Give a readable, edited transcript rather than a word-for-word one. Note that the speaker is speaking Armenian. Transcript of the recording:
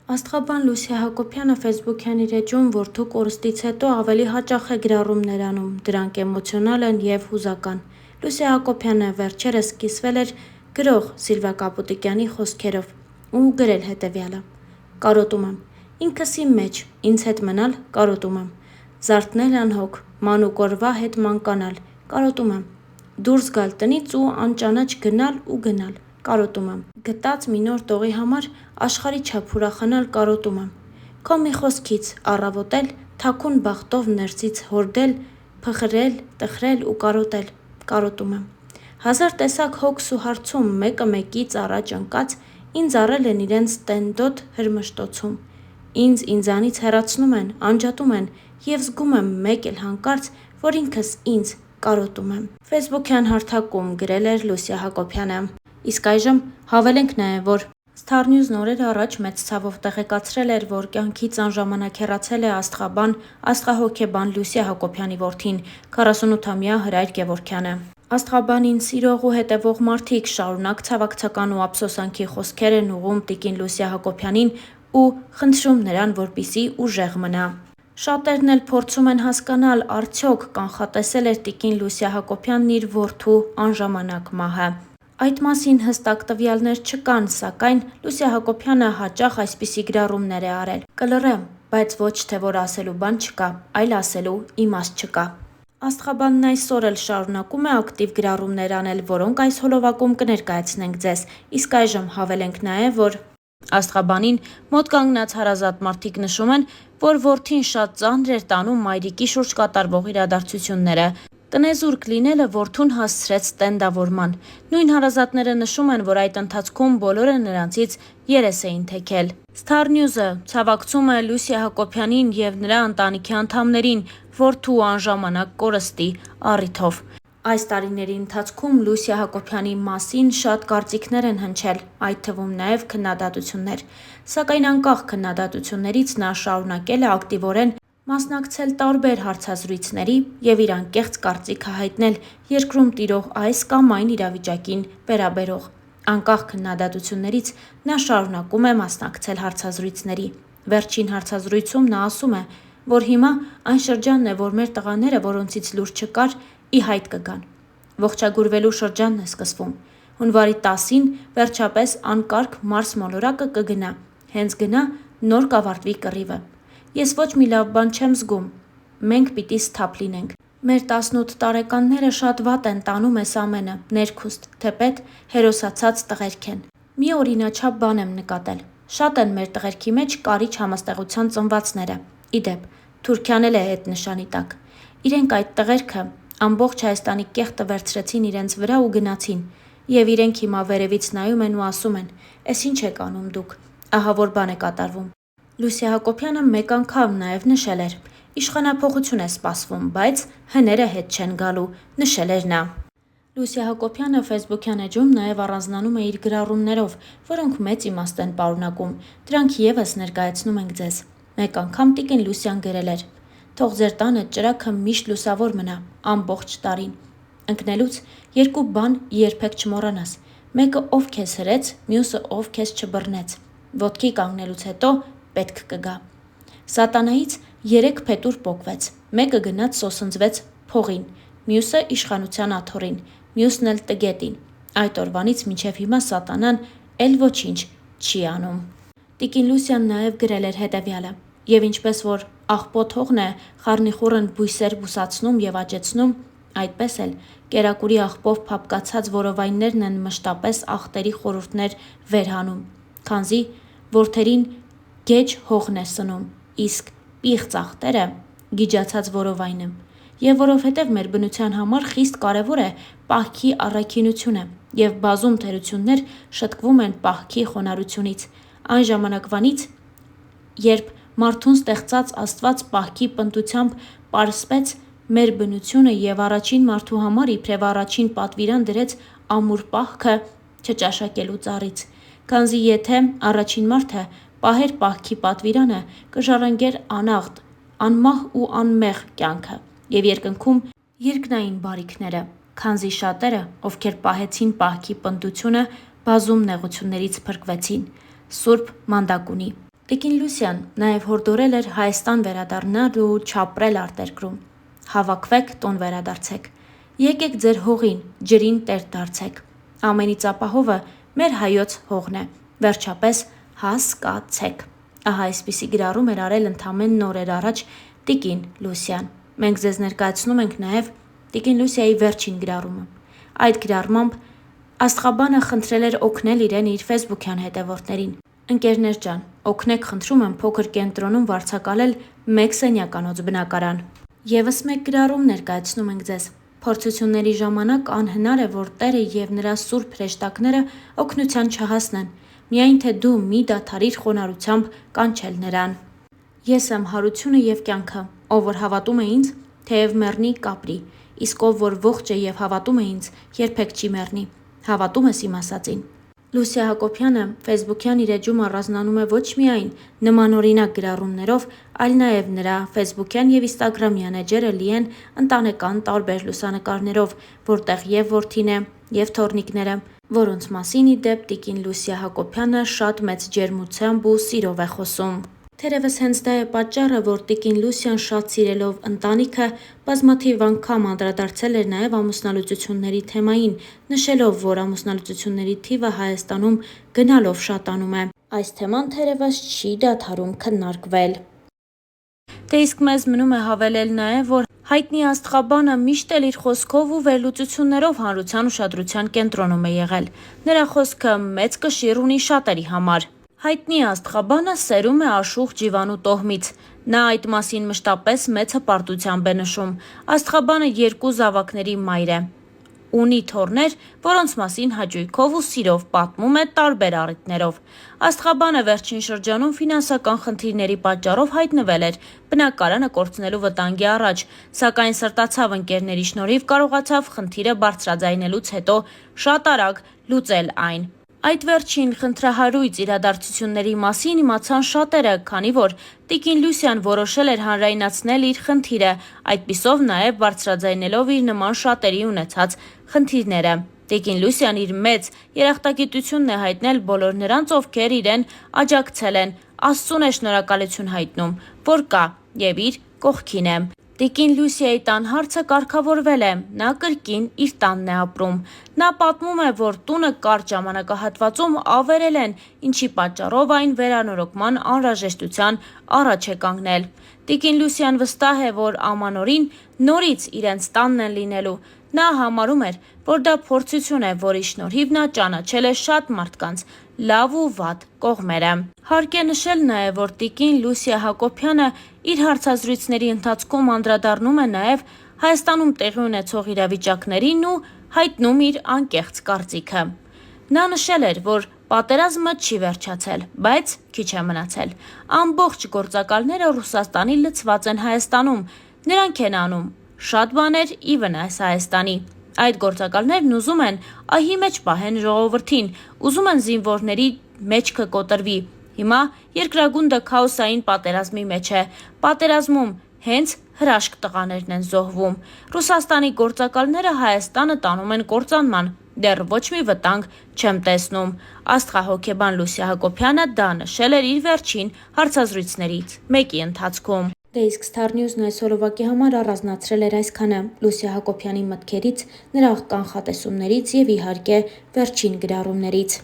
Աստղաբան Լուսիա Հակոբյանը ֆեյսբուքյան իր էջում որդու կորստից հետո ավելի հաճախ է գրառումներ անում, դրանք էմոցիոնալ են և հուզական։ Լուսիա Հակոբյանը վերջերս կիսվել էր գրող Սիլվա Կապուտիկյանի խոսքերով ու գրել հետևյալը. «Կարոտում եմ, ինքս իմ մեջ, ինձ հետ մնալ, կարոտում եմ, զարթնել անհոգ, մանուկորվա հետ մանկանալ, կարոտում եմ, դուրս գալ տնից ու անճանաչ գնալ ու գնալ, կարոտում եմ, գտած մի նոր տողի համար աշխարհի չափ ուրախանալ, կարոտում եմ, քո մի խոսքից առավոտել, թաքուն բախտով ներսից հորդել, փխրել, տխրել ու կարոտել, կարոտում եմ, հազար տեսակ հոգս ու հարցում մեկը մեկից առաջ ընկած, ինձ առել են իրենց տենդոտ հրմշտոցում, ինձ ինձանից հեռացնում են, անջատում են և զգում եմ մեկ էլ հանկարծ, որ ինքս ինձ կարոտում եմ»։ Ֆեյսբուքյան հարթակում գրել էր Լուսիա Հակոբյանը։ Իսկ այժմ հավելենք նաև, որ Star News-ն օրեր առաջ մեծ ցավով տեղեկացրել էր, որ կյանքից անժամանակ հեռացել է աստղաբան, աստղահոգեբան Լուսիա Հակոբյանի որդին, 48-ամյա Հրայր Գևորգյանը։ Աստղաբանին սիրող ու հետևող մարդիկ շարունակ ցավակցական ու ափսոսանքի խոսքեր են ուղղում տիկին Լուսիա Հակոբյանին ու խնդրում նրան, որպեսզի ուժեղ մնա։ Շատերն էլ փորձում են հասկանալ, արդյոք կանխատեսել էր տիկին Լուսիա Հակոբյանն իր որդու անժամանակ մահը։ Այդ մասին հստակ տվյալներ չկան, սակայն Լուսիա Հակոբյանը հաճախ այսպիսի գրառումներ է արել. «Կլռեմ, բայց ոչ թե որ ասելու բան չկա, այլ ասելու իմաստ չկա»։ Աստղաբանն այսօր էլ շարունակում է ակտիվ գրառումներ անել, որոնք այս հոլովակում կներկայացնենք ձեզ։ Իսկ այժմ հավելենք նաև, որ աստղաբանին մոտ կանգնած հարազատ մարդիկ նշում են, որ որդին շատ ծանր էր տանում մայրիկի շուրջ կատարվող իրադարձությունները։ Տնեզուրկ լինելը որդուն հասցրեց տենդավորման։ Նույն հարազատները նշում են, որ այդ ընթացքում բոլորը նրանցից երես էին թեքել։ Star News-ը ցավակցում է Լուսիա Հակոբյանին և նրա ընտանիքի անդամներին որդու անժամանակ կորստի առիթով։ Այս տարիների ընթացքում Լուսիա Հակոբյանի մասին շատ կարծիքներ են հնչել, այդ թվում նաև քննադատություններ։ Սակայն անկախ քննադատություններից նա շարունակել է ակտիվորեն մասնակցել տարբեր հարցազրույցների և իր անկեղծ կարծիքը հայտնել երկրում տիրող այս կամ այն իրավիճակին վերաբերող։ Անկախ քննադատություններից նա շարունակում է մասնակցել հարցազրույցների։ Վերջին հարցազրույցում նա ասում է, որ հիմա այն շրջանն է, որ մեր տղաները, որոնցից լուր չկար, ի հայտ կգան։ Ողջագուրվելու շրջանն է սկսվում։ Հունվարի 10-ին վերջապես անկարգ Մարս մոլորակը կգնա, հենց գնա, նոր կավարտվի կռիվը։ Ես ոչ մի լավ բան չեմ զգում։ Մենք պիտի սթափ լինենք։ Մեր 18 տարեկանները շատ վատ են տանում էս ամենը, ներքուստ, թեպետ հերոսացած տղերք են։ Մի օրինաչափ բան եմ նկատել։ Շատ են մեր տղերքի մեջ կարիճ համաստեղության ծնվածները։ Ի դեպ, Թուրքիան էլ է հետնշանի տակ։ Իրենք այդ տղերքը ամբողջ Հայաստանի կեղտը վերցրեցին իրենց վրա ու գնացին։ Եվ իրենք հիմա վերևից նայում են ու ասում են. «Էս ինչ եք անում դուք, ահա որ բան է կատարվում»։ Լուսիա Հակոբյանը մեկ անգամ նաև նշել էր. «Իշխանափոխություն է սպասվում, բայց հները հետ չեն գալու», նշել էր նա։ Լուսիա Հակոբյանը ֆեյսբուքյան էջում նաև առանձնանում է իր գրառումներով, որոնք մեծ իմաստ են պարունակում։ Դրանք ևս ներկայացնում ենք ձեզ։ Մեկ անգամ տիկին Լուսիան գրել էր. «Թող ձեր տանը ճրագը միշտ լուսավոր մնա, ամբողջ տարին։ Ընկնելուց երկու բան երբեք չմոռանաս. մեկը ով քեզ հրեց, մյուսը ով քեզ չբռնեց։ Ոտքի կանգնելուց հետո պետք կգա։ Սատանայից 3 փետուր պոկվեց, մեկը գնաց սոսնձվեց փողին, մյուսը իշխանության աթոռին, մյուսն էլ տգետին։ Այդ օրվանից մինչև հիմա սատանան էլ ոչինչ չի անում»։ Տիկին Լուսիան նաև գրել էր հետևյալը. «Եվ ինչպես որ աղբոտ հողն է խառնիխուռն բույսեր բուսացնում և աճեցնում, այդպես էլ կերակուրի աղբով փափկացած որովայններն են մշտապես աղտերի խորհուրդներ վեր հանում, քանզի որդերին գեջ հողն է սնում, իսկ պիղծ աղտերը գիջացած որովայնը։ Եվ որովհետև մեր բնության համար խիստ կարևոր է պահքի առաքինությունը, և բազում թերություններ շտկվում են պահքի խոնարհությունից, այն ժամանակվանից, երբ մարդուն ստեղծած Աստված պահքի պնդությամբ պարսպեց մեր բնությունը և առաջին մարդու համար իբրև առաջին պատվիրան դրեց ամուր պահքը չճաշակելու ծառից, քանզի եթե առաջին մարդը պահեր պահքի պատվիրանը, կժառանգեր անաղտ, անմահ ու անմեղ կյանքը և երկնքում երկնային բարիքները, քանզի շատերը, ովքեր պահեցին պահքի պնդությունը, բազում նեղություններից փրկվեցին»։ Սուրբ Մանդակունի։ Տիկին Լուսյան նաև հորդորել էր Հայաստան վերադառնալ ու չապրել արտերկրում։ Հավաքվեք, տուն վերադարձեք։ Եկեք ձեր հողին, ջրին տեր դարձեք։ Ամենից ապահովը մեր հայոց հողն է։ Վերջապես հասկացեք։ Ահա այսպիսի գրառում էր արել ընդամենը օրեր առաջ տիկին Լուսյան։ Մենք ձեզ ներկայացնում ենք նաև տիկին Լուսիայի վերջին գրառումը։ Այդ գրառմամբ Աստղաբանը խնդրել էր օգնել իրեն իր ֆեյսբուքյան հետևորդներին։ Ընկերներ ջան, օգնեք խնդրում եմ փոքր կենտրոնում վարձակալել 1 սենյականոց բնակարան։ Եվս մեկ գրառում ներկայացնում ենք ձեզ։ Փորձությունների ժամանակ անհնար է, որ Տերը եւ նրա սուրբ հրեշտակները օգնության չհասնեն, միայն թե դու մի դադարիր խոնարհությամբ կանչել նրան։ Ես եմ հարությունը եւ կյանքը, ով որ հավատում է ինձ, թեև մեռնի կապրի, իսկ ով որ ողջ է եւ հավատում է ինձ, երբեք չի մեռնի։ Հավատում ես իմ ասածին։ Լուսիա Հակոբյանը ֆեյսբուքյան իր էջում առանձնանում է ոչ միայն նմանօրինակ գրառումներով, այլ նաև նրա ֆեյսբուքյան եւ ինստագրամյան էջերը լի են ընտանեկան տարբեր լուսանկարներով, որտեղ եւ որդին է, եւ թոռնիկները, որոնց մասին ի դեպ տիկին Լուսիա Հակոբյանը շատ մեծ ջերմությամբ ու սիրով է խոսում։ Թերևս հենց դա է պատճառը, որ տիկին Լուսյան շատ սիրելով ընտանիքը բազմաթիվ անգամ անդրադարձել էր նաև ամուսնալուծությունների թեմային, նշելով, որ ամուսնալուծությունների թիվը Հայաստանում գնալով շատանում է։ Այս թեման թերևս չի դադարում քննարկվել։ Դե իսկ մեզ մնում է հավելել նաև, որ հայտնի Աստղաբանը միշտ էլ իր խոսքով ու վերլուծություններով հանրության ուշադրության կենտրոնում է եղել։ Նրա խոսքը մեծ կշիռ ունի շատերի համար։ Հայտնի Աստղաբանը սերում է աշխուժ Ջիվանու տոհմից։ Նա այդ մասին մշտապես մեծ հպարտությամբ է նշում։ Աստղաբանը 2 զավակների մայր է։ Ունի թոռներ, որոնց մասին հաճույքով ու սիրով պատմում է տարբեր առիթներով։ Աստղաբանը վերջին շրջանում ֆինանսական խնդիրների պատճառով հայտնվել էր բնակարանը կորցնելու վտանգի առաջ, սակայն սրտացավ ընկերների շնորհիվ կարողացավ խնդիրը բարձրաձայնելուց հետո շատ արագ լուծել այն։ Այդ վերջին խնդրահարույց իրադարձությունների մասին իմացան շատերը, քանի որ տիկին Լուսյան որոշել էր հանրայնացնել իր խնդիրը, այդպիսով նաև բարձրաձայնելով իր նման շատերի ունեցած խնդիրները։ Տիկին Լուսյան իր մեծ երախտագիտությունն է հայտնել բոլոր նրանց, ովքեր իրեն աջակցել են, Աստծուն է շնորհակալություն հայտնում, որ կա եւ իր կողքին է։ Տիկին Լուսիայի տան հարցը կարգավորվել է, նա կրկին իր տանն է ապրում։ Նա պատմում է, որ տունը կարճ ժամանակահատվածում ավերել են, ինչի պատճառով այն վերանորոգման անհրաժեշտության առաջ է կանգնել։ Տիկին Լուսյան վստահ է, որ ամանորին նորից իրենց տանն են լինելու։ Նա համարում էր, որ դա փորձություն է, որի շնորհիվ նա ճանաչել է շատ մարդկանց լավ ու վատ կողմերը։ Հարկ է նշել նաև, որ տիկին Լուսիա Հակոբյանը իր հարցազրույցների ընթացքում անդրադառնում է նաև Հայաստանում տեղի ունեցող իրավիճակներին ու հայտնում իր անկեղծ կարծիքը։ Նա նշել էր, որ պատերազմը չի վերջացել, բայց քիչ է մնացել։ Ամբողջ գործակալները Ռուսաստանի լցված են Հայաստանում, նրանք են անում շատ բաներ ի վնաս Հայաստանի։ Այդ գործակալներն ուզում են ահի մեջ պահեն ժողովրդին, ուզում են զինվորների մեջքը կոտրվի։ Հիմա երկրագունդը քաոսային պատերազմի մեջ է։ Պատերազմում հենց հրաշք տղաներն են զոհվում։ Ռուսաստանի գործակալները Հայաստանը տանում են կործանման։ Դեռ ոչ մի վտանգ չեմ տեսնում։ Աստղահոգեբան Լուսիա Հակոբյանը դա նշել էր իր վերջին հարցազրույցներից մեկի ընթացքում։ Դե իսկ Star News-ն այսօրովակի համար առանձնացրել էր այսքանը Լուսիա Հակոբյանի մտքերից, նրա կանխատեսումներից եւ իհարկե վերջին գրառումներից։